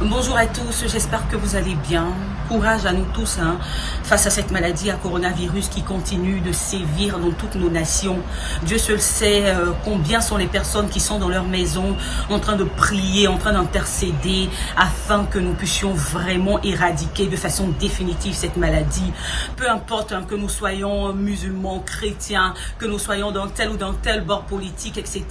Bonjour à tous, j'espère que vous allez bien. Courage à nous tous face à cette maladie à coronavirus qui continue de sévir dans toutes nos nations. Dieu seul sait combien sont les personnes qui sont dans leur maison en train de prier, en train d'intercéder afin que nous puissions vraiment éradiquer de façon définitive cette maladie. Peu importe que nous soyons musulmans, chrétiens, que nous soyons dans tel ou dans tel bord politique, etc.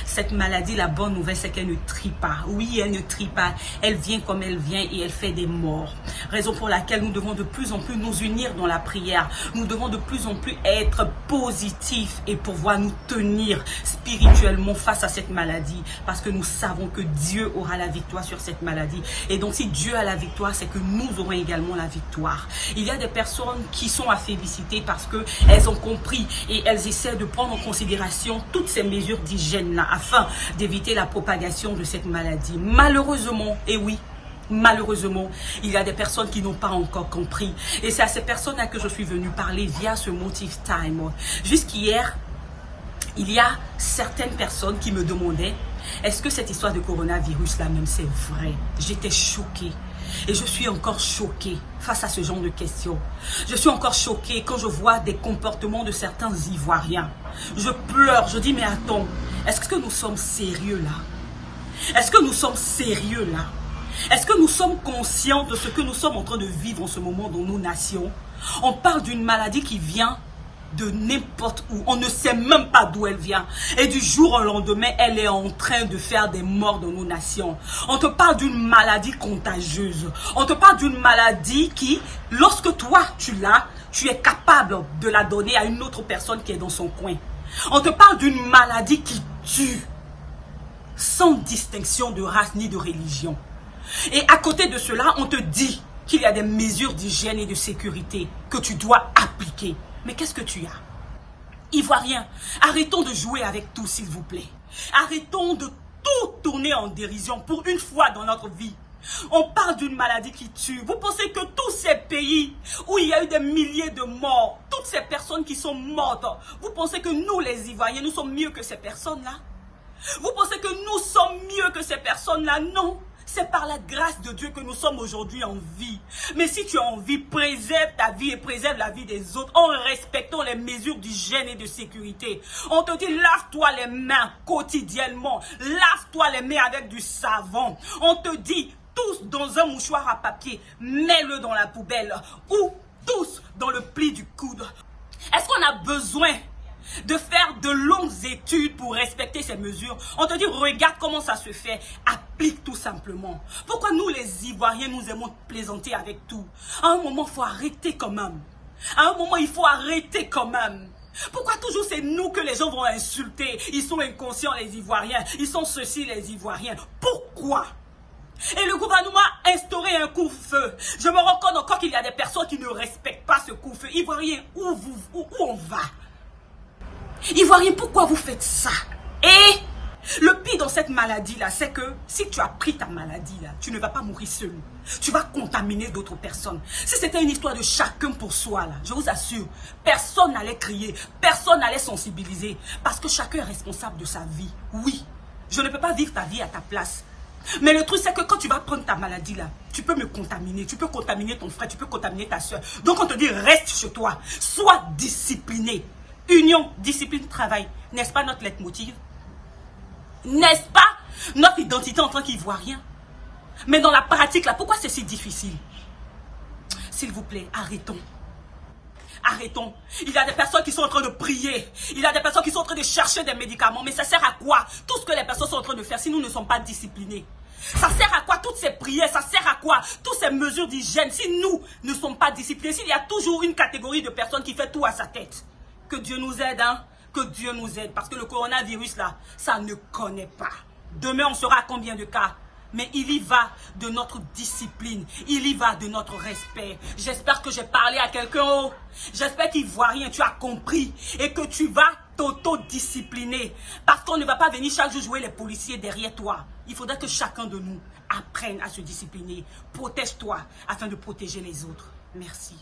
Cette maladie, la bonne nouvelle, c'est qu'elle ne trie pas. Oui, elle ne trie pas. Elle vient comme elle vient et elle fait des morts. Raison pour laquelle nous devons de plus en plus nous unir dans la prière. Nous devons de plus en plus être positifs et pouvoir nous tenir spirituellement face à cette maladie. Parce que nous savons que Dieu aura la victoire sur cette maladie. Et donc si Dieu a la victoire, c'est que nous aurons également la victoire. Il y a des personnes qui sont à féliciter parce qu'elles ont compris et elles essaient de prendre en considération toutes ces mesures d'hygiène-là afin d'éviter la propagation de cette maladie. Malheureusement, et oui, malheureusement, il y a des personnes qui n'ont pas encore compris. Et c'est à ces personnes-là que je suis venue parler via ce Motive Time. Jusqu'hier, il y a certaines personnes qui me demandaient, est-ce que cette histoire de coronavirus là même c'est vrai? J'étais choquée. Et je suis encore choquée face à ce genre de questions. Je suis encore choquée quand je vois des comportements de certains Ivoiriens. Je pleure, je dis mais attends, est-ce que nous sommes sérieux là? Est-ce que nous sommes sérieux là? Est-ce que nous sommes conscients de ce que nous sommes en train de vivre en ce moment dans nos nations? On parle d'une maladie qui vient de n'importe où. On ne sait même pas d'où elle vient. Et du jour au lendemain, elle est en train de faire des morts dans nos nations. On te parle d'une maladie contagieuse. On te parle d'une maladie qui, lorsque toi, tu l'as, tu es capable de la donner à une autre personne qui est dans son coin. On te parle d'une maladie qui tue sans distinction de race ni de religion. Et à côté de cela, on te dit qu'il y a des mesures d'hygiène et de sécurité que tu dois appliquer. Mais qu'est-ce que tu as? Ivoiriens, arrêtons de jouer avec tout, s'il vous plaît. Arrêtons de tout tourner en dérision pour une fois dans notre vie. On parle d'une maladie qui tue. Vous pensez que tous ces pays où il y a eu des milliers de morts, toutes ces personnes qui sont mortes, vous pensez que nous, les Ivoiriens, nous sommes mieux que ces personnes-là? Vous pensez que nous sommes mieux que ces personnes-là? Non. C'est par la grâce de Dieu que nous sommes aujourd'hui en vie. Mais si tu as envie, préserve ta vie et préserve la vie des autres en respectant les mesures d'hygiène et de sécurité. On te dit, lave-toi les mains quotidiennement. Lave-toi les mains avec du savon. On te dit, tous dans un mouchoir à papier, mets-le dans la poubelle ou tous dans le pli du coude. Est-ce qu'on a besoin de faire de longues études pour respecter ces mesures? On te dit, regarde comment ça se fait. Applique tout simplement. Pourquoi nous, les Ivoiriens, nous aimons plaisanter avec tout? À un moment, il faut arrêter quand même. À un moment, il faut arrêter quand même. Pourquoi toujours c'est nous que les gens vont insulter? Ils sont inconscients, les Ivoiriens. Ils sont ceux-ci, les Ivoiriens. Pourquoi? Et le gouvernement a instauré un couvre-feu. Je me rends compte encore qu'il y a des personnes qui ne respectent pas ce couvre-feu. Ivoiriens, où on va? Ivoiriens, pourquoi vous faites ça? Et le pire dans cette maladie-là, c'est que si tu as pris ta maladie-là, tu ne vas pas mourir seul. Tu vas contaminer d'autres personnes. Si c'était une histoire de chacun pour soi, là, je vous assure, personne n'allait crier, personne n'allait sensibiliser. Parce que chacun est responsable de sa vie. Oui, je ne peux pas vivre ta vie à ta place. Mais le truc, c'est que quand tu vas prendre ta maladie là, tu peux me contaminer, tu peux contaminer ton frère, tu peux contaminer ta soeur. Donc on te dit, reste chez toi, sois discipliné. Union, discipline, travail. N'est-ce pas notre leitmotiv? N'est-ce pas notre identité en tant qu'Ivoirien? Mais dans la pratique là, pourquoi c'est si difficile? S'il vous plaît, arrêtons. Arrêtons. Il y a des personnes qui sont en train de prier. Il y a des personnes qui sont en train de chercher des médicaments. Mais ça sert à quoi? Tout ce que les personnes sont en train de faire si nous ne sommes pas disciplinés. Ça sert à quoi toutes ces prières? Ça sert à quoi toutes ces mesures d'hygiène si nous ne sommes pas disciplinés? S'il y a toujours une catégorie de personnes qui fait tout à sa tête. Que Dieu nous aide, hein? Que Dieu nous aide. Parce que le coronavirus là, ça ne connaît pas. Demain on saura combien de cas. Mais il y va de notre discipline. Il y va de notre respect. J'espère que j'ai parlé à quelqu'un. Oh. J'espère qu'Ivoirien, tu as compris. Et que tu vas t'auto-discipliner. Parce qu'on ne va pas venir chaque jour jouer les policiers derrière toi. Il faudrait que chacun de nous apprenne à se discipliner. Protège-toi afin de protéger les autres. Merci.